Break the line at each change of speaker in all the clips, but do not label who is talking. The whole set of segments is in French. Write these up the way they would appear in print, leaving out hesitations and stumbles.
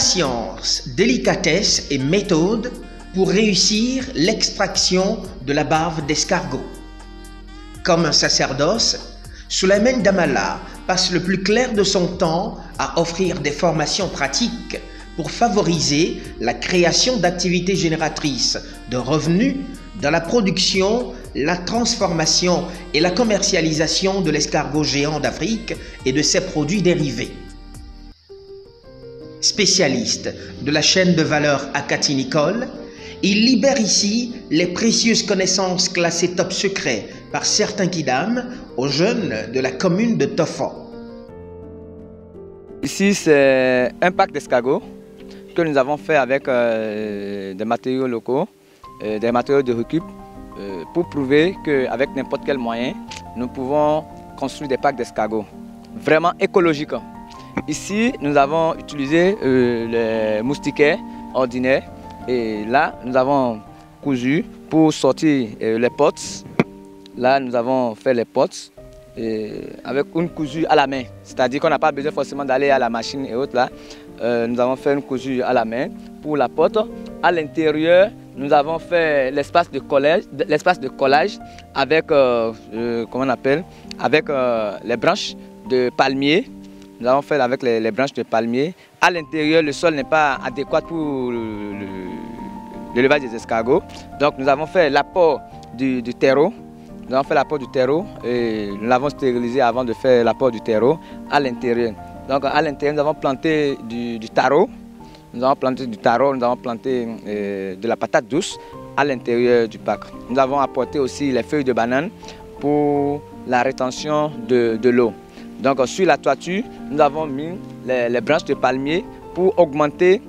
patience, délicatesse et méthode pour réussir l'extraction de la bave d'escargot. Comme un sacerdoce, Souleymane Damala passe le plus clair de son temps à offrir des formations pratiques pour favoriser la création d'activités génératrices de revenus dans la production, la transformation et la commercialisation de l'escargot géant d'Afrique et de ses produits dérivés. Spécialiste de la chaîne de valeur acatinicole, il libère ici les précieuses connaissances classées top secret par certains kidam aux jeunes de la commune de Tofo.
Ici, c'est un pack d'escargots que nous avons fait avec des matériaux locaux, des matériaux de récup, pour prouver qu'avec n'importe quel moyen, nous pouvons construire des packs d'escargots vraiment écologiques. Ici, nous avons utilisé les moustiquaires ordinaires et là, nous avons cousu pour sortir les potes. Là, nous avons fait les potes avec une cousue à la main, c'est-à-dire qu'on n'a pas besoin forcément d'aller à la machine et autres là. Nous avons fait une cousue à la main pour la porte. À l'intérieur, nous avons fait l'espace de collage avec, comment on appelle, avec les branches de palmier. Nous avons fait avec les branches de palmier. À l'intérieur, le sol n'est pas adéquat pour l'élevage des escargots. Donc nous avons fait l'apport du terreau. Nous avons fait l'apport du terreau et nous l'avons stérilisé avant de faire l'apport du terreau à l'intérieur. Donc à l'intérieur, nous avons planté du taro. Nous avons planté du taro, nous avons planté de la patate douce à l'intérieur du parc. Nous avons apporté aussi les feuilles de banane pour la rétention de l'eau. Donc sur la toiture, nous avons mis les branches de palmier pour augmenter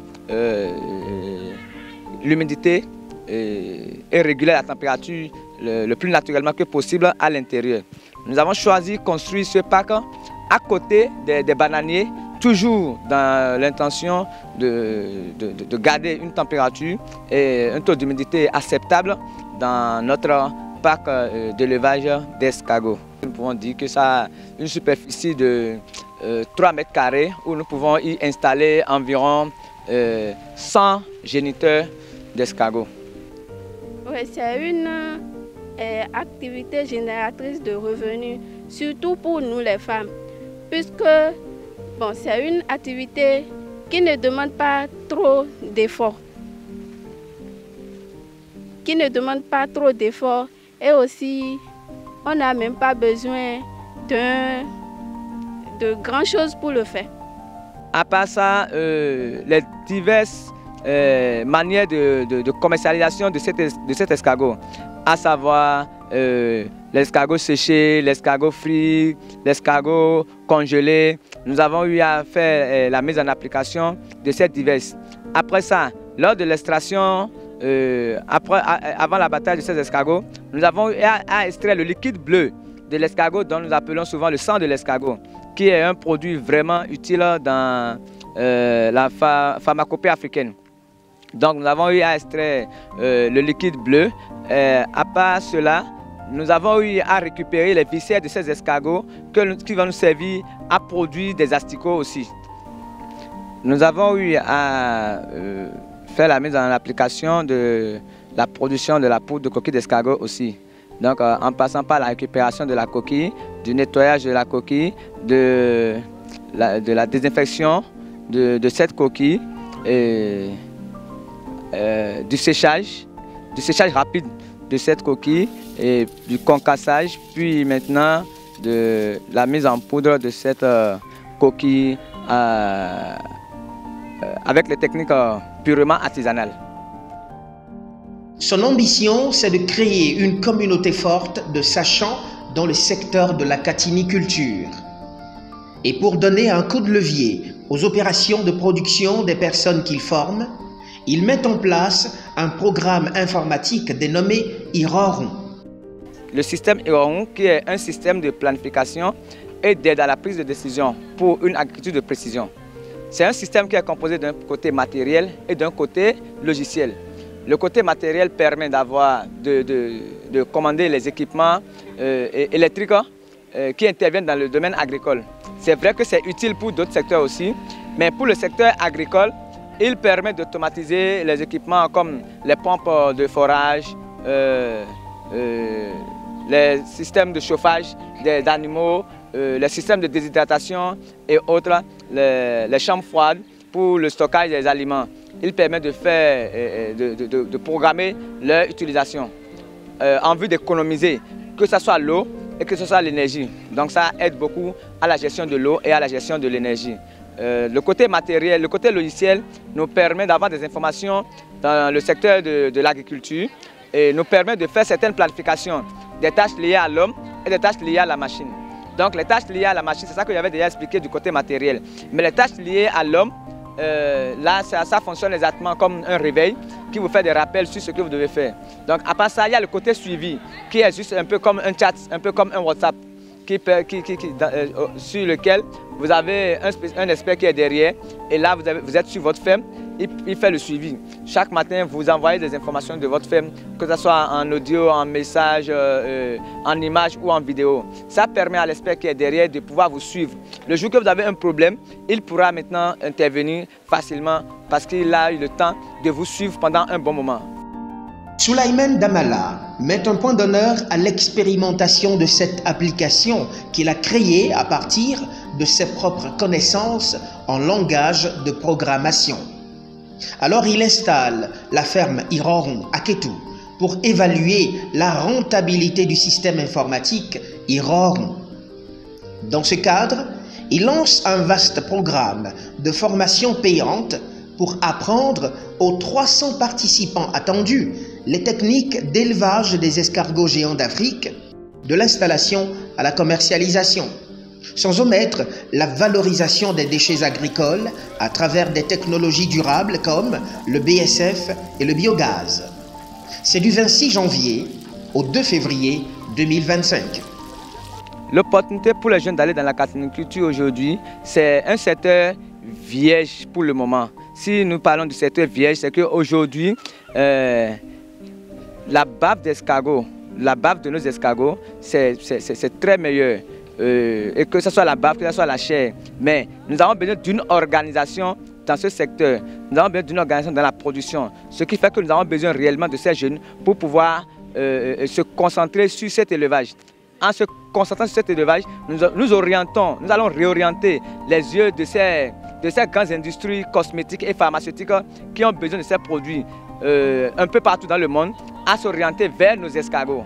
l'humidité et réguler la température le plus naturellement que possible à l'intérieur. Nous avons choisi de construire ce parc à côté des bananiers, toujours dans l'intention de garder une température et un taux d'humidité acceptable dans notre parc d'élevage d'escargots. Nous pouvons dire que ça a une superficie de 3 mètres carrés où nous pouvons y installer environ 100 géniteurs d'escargots.
Oui, c'est une activité génératrice de revenus, surtout pour nous les femmes, puisque bon, c'est une activité qui ne demande pas trop d'efforts. Et aussi, on n'a même pas besoin de grand chose pour le faire.
À part ça, les diverses manières de commercialisation de cet escargot, à savoir l'escargot séché, l'escargot frit, l'escargot congelé. Nous avons eu à faire la mise en application de ces diverses. Après ça, lors de l'extraction, avant l'abattage de ces escargots, nous avons eu à extraire le liquide bleu de l'escargot dont nous appelons souvent le sang de l'escargot, qui est un produit vraiment utile dans la pharmacopée africaine. Donc nous avons eu à extraire le liquide bleu. À part cela, nous avons eu à récupérer les viscères de ces escargots qui vont nous servir à produire des asticots aussi. Nous avons eu à faire la mise en application de la production de la poudre de coquille d'escargot aussi. Donc en passant par la récupération de la coquille, du nettoyage de la coquille, de la désinfection de cette coquille et du séchage rapide de cette coquille et du concassage, puis maintenant de la mise en poudre de cette coquille avec les techniques purement artisanales.
Son ambition, c'est de créer une communauté forte de sachants dans le secteur de la catiniculture. Et pour donner un coup de levier aux opérations de production des personnes qu'il forme, il met en place un programme informatique dénommé IRORON.
Le système IRORON, qui est un système de planification et d'aide à la prise de décision pour une agriculture de précision. C'est un système qui est composé d'un côté matériel et d'un côté logiciel. Le côté matériel permet de commander les équipements électriques qui interviennent dans le domaine agricole. C'est vrai que c'est utile pour d'autres secteurs aussi, mais pour le secteur agricole, Il permet d'automatiser les équipements comme les pompes de forage, les systèmes de chauffage des animaux, les systèmes de déshydratation et autres, les chambres froides pour le stockage des aliments. Il permet de programmer leur utilisation en vue d'économiser, que ce soit l'eau et que ce soit l'énergie. Donc ça aide beaucoup à la gestion de l'eau et à la gestion de l'énergie. Le côté matériel, le côté logiciel nous permet d'avoir des informations dans le secteur de l'agriculture et nous permet de faire certaines planifications des tâches liées à l'homme et des tâches liées à la machine. Donc les tâches liées à la machine, c'est ça que j'avais déjà expliqué du côté matériel. Mais les tâches liées à l'homme, là ça fonctionne exactement comme un réveil qui vous fait des rappels sur ce que vous devez faire. Donc à part ça, il y a le côté suivi qui est juste un peu comme un chat, un peu comme un WhatsApp sur lequel vous avez un expert qui est derrière et là vous êtes sur votre ferme, il fait le suivi. Chaque matin vous envoyez des informations de votre ferme, que ce soit en audio, en message, en image ou en vidéo. Ça permet à l'expert qui est derrière de pouvoir vous suivre. Le jour que vous avez un problème, il pourra maintenant intervenir facilement parce qu'il a eu le temps de vous suivre pendant un bon moment.
Souleymane Damala met un point d'honneur à l'expérimentation de cette application qu'il a créée à partir de ses propres connaissances en langage de programmation. Alors il installe la ferme Iroron à Kétou pour évaluer la rentabilité du système informatique Iroron. Dans ce cadre, il lance un vaste programme de formation payante pour apprendre aux 300 participants attendus les techniques d'élevage des escargots géants d'Afrique, de l'installation à la commercialisation, sans omettre la valorisation des déchets agricoles à travers des technologies durables comme le BSF et le biogaz. C'est du 26 janvier au 2 février 2025.
L'opportunité pour les jeunes d'aller dans la castaniculture aujourd'hui, c'est un secteur vierge pour le moment. Si nous parlons du secteur vierge, c'est qu'aujourd'hui, la bave d'escargot, la bave de nos escargots, c'est très meilleur. Et que ce soit la bave, que ce soit la chair. Mais nous avons besoin d'une organisation dans ce secteur. Nous avons besoin d'une organisation dans la production. Ce qui fait que nous avons besoin réellement de ces jeunes pour pouvoir se concentrer sur cet élevage. En se concentrant sur cet élevage, nous allons réorienter les yeux de ces grandes industries cosmétiques et pharmaceutiques qui ont besoin de ces produits un peu partout dans le monde, à s'orienter vers nos escargots.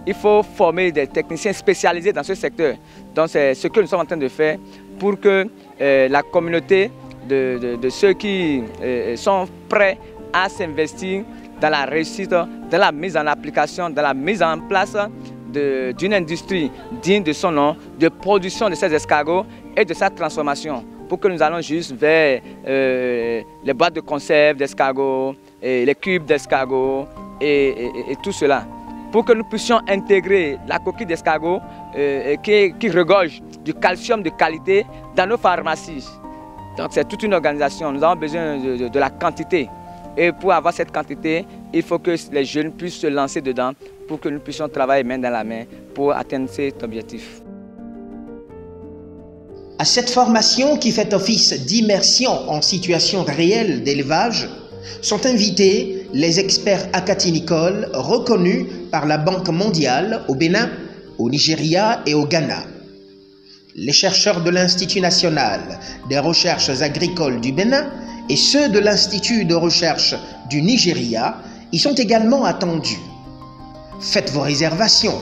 Il faut former des techniciens spécialisés dans ce secteur. Donc c'est ce que nous sommes en train de faire pour que la communauté de ceux qui sont prêts à s'investir dans la réussite, dans la mise en application, dans la mise en place d'une industrie digne de son nom, de production de ces escargots et de sa transformation, pour que nous allons juste vers les boîtes de conserve d'escargots, les cubes d'escargots et tout cela, pour que nous puissions intégrer la coquille d'escargot qui regorge du calcium de qualité dans nos pharmacies. Donc c'est toute une organisation, nous avons besoin de la quantité. Et pour avoir cette quantité, il faut que les jeunes puissent se lancer dedans pour que nous puissions travailler main dans la main pour atteindre cet objectif.
À cette formation qui fait office d'immersion en situation réelle d'élevage, sont invités les experts acatinicoles reconnus par la Banque mondiale au Bénin, au Nigeria et au Ghana. Les chercheurs de l'Institut national des recherches agricoles du Bénin et ceux de l'Institut de recherche du Nigeria y sont également attendus. Faites vos réservations